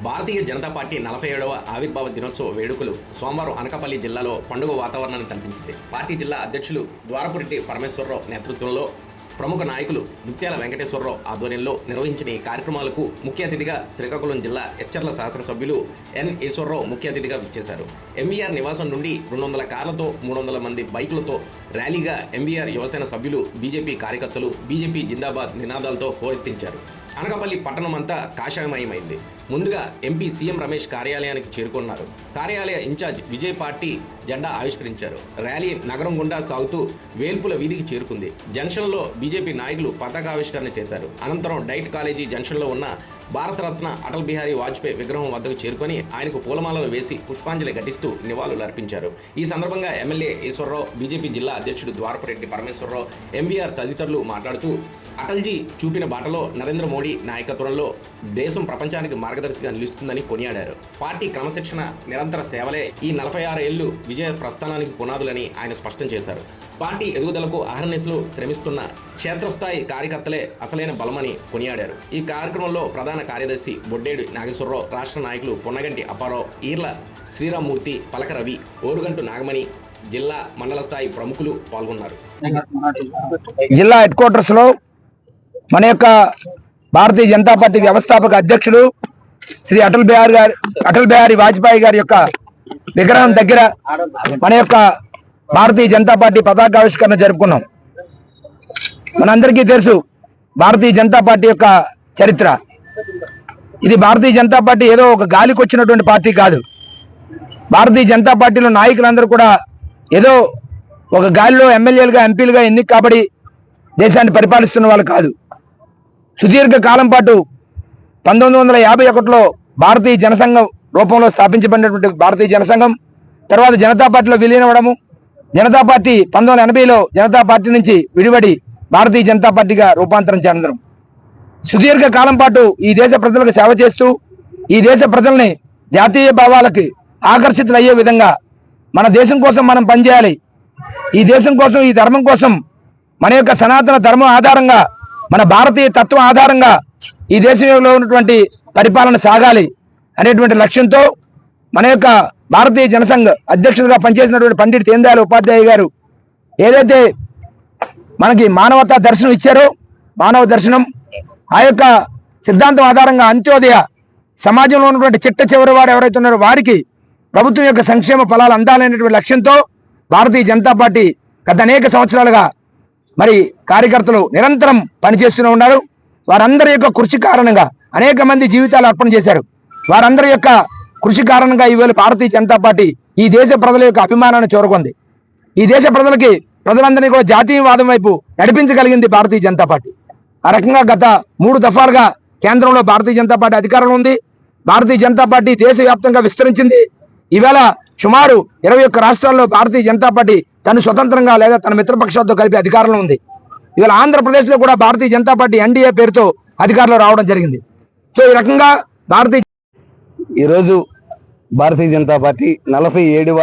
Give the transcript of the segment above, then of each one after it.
Bharatiya Janata party 47వ ఆవిర్భావ దినోత్సవ వేడుకలు సోమవారం అనకాపల్లి జిల్లాలో పండుగ వాతావరణాన్ని కల్పించింది. పార్టీ జిల్లా అధ్యక్షులు ద్వారపురెడ్డి పరమేశ్వరరావు నేతృత్వంలో ప్రముఖ నాయకులు ముత్యాల వెంకటేశ్వరరావు ఆధ్వర్యంలో నిర్వహించిన ఈ కార్యక్రమాలకు ముఖ్య అతిథిగా శ్రీకాకుళం జిల్లా ఎచ్చర్ల శాసనసభ్యులు ఎన్ ఈశ్వరరావు ముఖ్య అతిథిగా విచ్చేశారు. ఎంవీఆర్ నివాసం నుండి 200 కార్లతో 300 మంది బైకులతో ర్యాలీగా ఎంవీఆర్ యువసేన సభ్యులు, బీజేపీ కార్యకర్తలు బీజేపీ జిందాబాద్ నినాదాలతో హోరెత్తించారు. అనకాపల్లి పట్టణం అంతా కాషాయమయమైంది. ముందుగా ఎంపీ సీఎం రమేష్ కార్యాలయానికి చేరుకున్నారు. కార్యాలయ ఇన్ఛార్జ్ విజయ్ పార్టీ జెండా ఆవిష్కరించారు. ర్యాలీ నగరం గుండా సాగుతూ వేల్పుల వీధికి చేరుకుంది. జంక్షన్లో బీజేపీ నాయకులు పతాకావిష్కరణ చేశారు. అనంతరం డైట్ కాలేజీ జంక్షన్లో ఉన్న భారతరత్న అటల్ బిహారీ వాజ్పేయి విగ్రహం వద్దకు చేరుకొని ఆయనకు పూలమాలలు వేసి పుష్పాంజలి ఘటిస్తూ నివాళులు అర్పించారు. ఈ సందర్భంగా ఎమ్మెల్యే ఈశ్వరరావు, బీజేపీ జిల్లా అధ్యక్షుడు ద్వారపురెడ్డి పరమేశ్వరరావు, ఎంవీఆర్ తదితరులు మాట్లాడుతూ అటల్జీ చూపిన బాటలో నరేంద్ర మోడీ నాయకత్వంలో దేశం ప్రపంచానికి మార్గదర్శిగా నిలుస్తుందని కొనియాడారు. పార్టీ క్రమశిక్షణ, నిరంతర సేవలే ఈ 46 ఏళ్లు విజయ ప్రస్థానానికి పునాదులని ఆయన స్పష్టం చేశారు. పార్టీ ఎదుగుదలకు అహర్నిశలు శ్రమిస్తున్న క్షేత్రస్థాయి కార్యకర్తలే అసలైన బలమని కొనియాడారు. ఈ కార్యక్రమంలో ప్రధాన కార్యదర్శి బొడ్డేడు నాగేశ్వరరావు, రాష్ట్ర నాయకులు పొన్నగంటి అప్పారావు, ఈర్ల శ్రీరామ్మూర్తి, పలక రవి, ఓరుగంటు నాగమణి, జిల్లా మండల స్థాయి ప్రముఖులు పాల్గొన్నారు. జిల్లా హెడ్ క్వార్టర్స్ లో మన యొక్క భారతీయ జనతా పార్టీ వ్యవస్థాపక అధ్యక్షుడు శ్రీ అటల్ బిహారీ వాజ్పేయి గారి యొక్క విగ్రహం దగ్గర మన యొక్క భారతీయ జనతా పార్టీ పతాకావిష్కరణ జరుపుకున్నాం. మనందరికీ తెలుసు భారతీయ జనతా పార్టీ యొక్క చరిత్ర. ఇది భారతీయ జనతా పార్టీ ఏదో ఒక గాలికి వచ్చినటువంటి పార్టీ కాదు. భారతీయ జనతా పార్టీలో నాయకులందరూ కూడా ఏదో ఒక గాలిలో ఎమ్మెల్యేలుగా, ఎంపీలుగా ఎన్నిక కాబడి దేశాన్ని పరిపాలిస్తున్న వాళ్ళు కాదు. సుదీర్ఘ కాలం పాటు 1951లో భారతీయ జనసంఘం రూపంలో స్థాపించబడినటువంటి భారతీయ జనసంఘం తర్వాత జనతా పార్టీలో విలీనమవడము, జనతా పార్టీ 1980లో జనతా పార్టీ నుంచి విడిపడి భారతీయ జనతా పార్టీగా రూపాంతరం చెందడం, సుదీర్ఘ కాలం పాటు ఈ దేశ ప్రజలకు సేవ చేస్తూ ఈ దేశ ప్రజల్ని జాతీయ భావాలకి ఆకర్షితులయ్యే విధంగా మన దేశం కోసం మనం పనిచేయాలి, ఈ దేశం కోసం, ఈ ధర్మం కోసం, మన యొక్క సనాతన ధర్మం ఆధారంగా, మన భారతీయ తత్వం ఆధారంగా ఈ దేశంలో ఉన్నటువంటి పరిపాలన సాగాలి అనేటువంటి లక్ష్యంతో మన యొక్క భారతీయ జనసంఘ అధ్యక్షుడిగా పనిచేసినటువంటి పండిట్ దీన్ దయాళ్ ఉపాధ్యాయ గారు ఏదైతే మనకి మానవతా దర్శనం ఇచ్చారో, మానవ దర్శనం, ఆ యొక్క సిద్ధాంతం ఆధారంగా అంత్యోదయ సమాజంలో ఉన్నటువంటి చిట్ట చివరి వారు ఎవరైతే ఉన్నారో వారికి ప్రభుత్వం యొక్క సంక్షేమ ఫలాలు అందాలనేటువంటి లక్ష్యంతో భారతీయ జనతా పార్టీ గత అనేక సంవత్సరాలుగా మరి కార్యకర్తలు నిరంతరం పనిచేస్తూనే ఉన్నారు. వారందరి యొక్క కృషి కారణంగా అనేక మంది జీవితాలు అర్పణ చేశారు. వారందరి యొక్క కృషి కారణంగా ఈవేళ భారతీయ జనతా పార్టీ ఈ దేశ ప్రజల యొక్క అభిమానాన్ని చూరగొంది. ఈ దేశ ప్రజలందరినీ కూడా జాతీయవాదం వైపు నడిపించగలిగింది భారతీయ జనతా పార్టీ. ఆ రకంగా గత 3 దఫాలుగా కేంద్రంలో భారతీయ జనతా పార్టీ అధికారంలో ఉంది. భారతీయ జనతా పార్టీ దేశవ్యాప్తంగా విస్తరించింది. ఈవేళ సుమారు 21 రాష్ట్రాల్లో భారతీయ జనతా పార్టీ తను స్వతంత్రంగా లేదా తన మిత్రపక్షాలతో కలిపి అధికారంలో ఉంది. ఇవాళ ఆంధ్రప్రదేశ్లో కూడా భారతీయ జనతా పార్టీ ఎన్డీఏ పేరుతో అధికారంలో రావడం జరిగింది. సో ఈ రకంగా ఈరోజు భారతీయ జనతా పార్టీ 47వ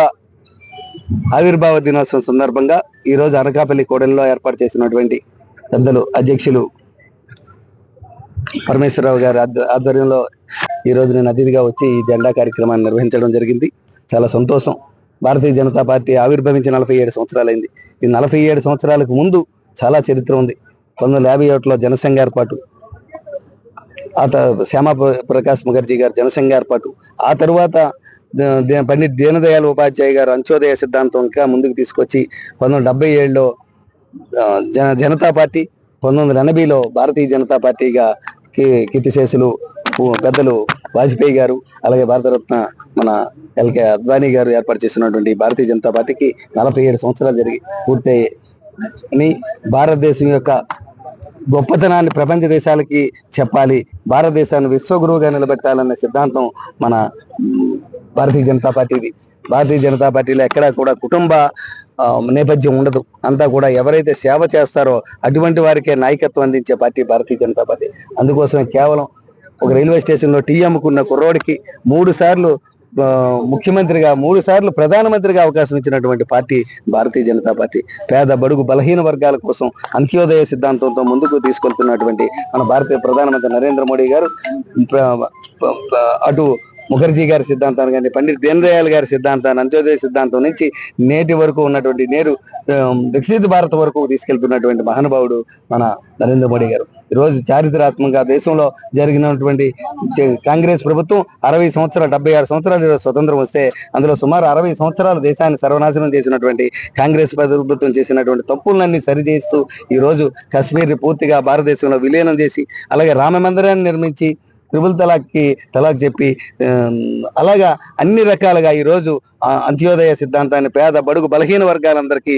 ఆవిర్భావ దినోత్సవం సందర్భంగా ఈరోజు అనకాపల్లి కోడెల్లో ఏర్పాటు చేసినటువంటి పెద్దలు అధ్యక్షులు పరమేశ్వరరావు గారి ఆధ్వర్యంలో ఈరోజు నేను అతిథిగా వచ్చి ఈ జెండా కార్యక్రమాన్ని నిర్వహించడం జరిగింది. చాలా సంతోషం. భారతీయ జనతా పార్టీ ఆవిర్భవించి 47 సంవత్సరాలైంది. ఈ 47 సంవత్సరాలకు ముందు చాలా చరిత్ర ఉంది. 1951లో జనసంఘ ఏర్పాటు, శ్యామా ప్రకాష్ ముఖర్జీ గారు జనసంఘ ఏర్పాటు, ఆ తర్వాత పండిట్ దీన్ దయాళ్ ఉపాధ్యాయ గారు అంత్యోదయ సిద్ధాంతం ఇంకా ముందుకు తీసుకొచ్చి 1977లో జనతా పార్టీ, 1980లో భారతీయ జనతా పార్టీగా కీర్తిశేషులు పెద్దలు వాజ్పేయి గారు, అలాగే భారతరత్న మన ఎల్కే అద్వానీ గారు ఏర్పాటు చేసినటువంటి భారతీయ జనతా పార్టీకి 47 సంవత్సరాలు జరిగి పూర్తయి భారతదేశం యొక్క గొప్పతనాన్ని ప్రపంచ దేశాలకి చెప్పాలి, భారతదేశాన్ని విశ్వగురువుగా నిలబెట్టాలనే సిద్ధాంతం మన భారతీయ జనతా పార్టీది. భారతీయ జనతా పార్టీలో ఎక్కడా కూడా కుటుంబ నేపథ్యం ఉండదు. అంతా కూడా ఎవరైతే సేవ చేస్తారో అటువంటి వారికే నాయకత్వం అందించే పార్టీ భారతీయ జనతా పార్టీ. అందుకోసమే కేవలం ఒక రైల్వే స్టేషన్లో టీ అమ్ముకున్న కుర్రోడికి 3 సార్లు ముఖ్యమంత్రిగా 3 సార్లు ప్రధానమంత్రిగా అవకాశం ఇచ్చినటువంటి పార్టీ భారతీయ జనతా పార్టీ. పేద బడుగు బలహీన వర్గాల కోసం అంత్యోదయ సిద్ధాంతంతో ముందుకు తీసుకెళ్తున్నటువంటి మన భారతీయ ప్రధానమంత్రి నరేంద్ర మోడీ గారు అటు ముఖర్జీ గారి సిద్ధాంతాన్ని కానీ, పండిట్ దీన్ దయాళ్ గారి సిద్ధాంతాన్ని, అంత్యోదయ సిద్ధాంతం నుంచి నేటి వరకు ఉన్నటువంటి వికసిత భారత్ వరకు తీసుకెళ్తున్నటువంటి మహానుభావుడు మన నరేంద్ర మోడీ గారు. ఈరోజు చారిత్రాత్మకంగా దేశంలో జరిగినటువంటి కాంగ్రెస్ ప్రభుత్వం 60 సంవత్సరాలు 76 సంవత్సరాలు ఈరోజు స్వతంత్రం వస్తే అందులో సుమారు 60 సంవత్సరాలు దేశాన్ని సర్వనాశనం చేసినటువంటి కాంగ్రెస్ ప్రభుత్వం చేసినటువంటి తప్పులన్నీ సరిచేస్తూ ఈ రోజు కాశ్మీర్ పూర్తిగా భారతదేశంలో విలీనం చేసి, అలాగే రామ మందిరాన్ని నిర్మించి, త్రిపుల్ తలాక్ చెప్పి, అలాగా అన్ని రకాలుగా ఈరోజు అంత్యోదయ సిద్ధాంతాన్ని పేద బడుగు బలహీన వర్గాలందరికీ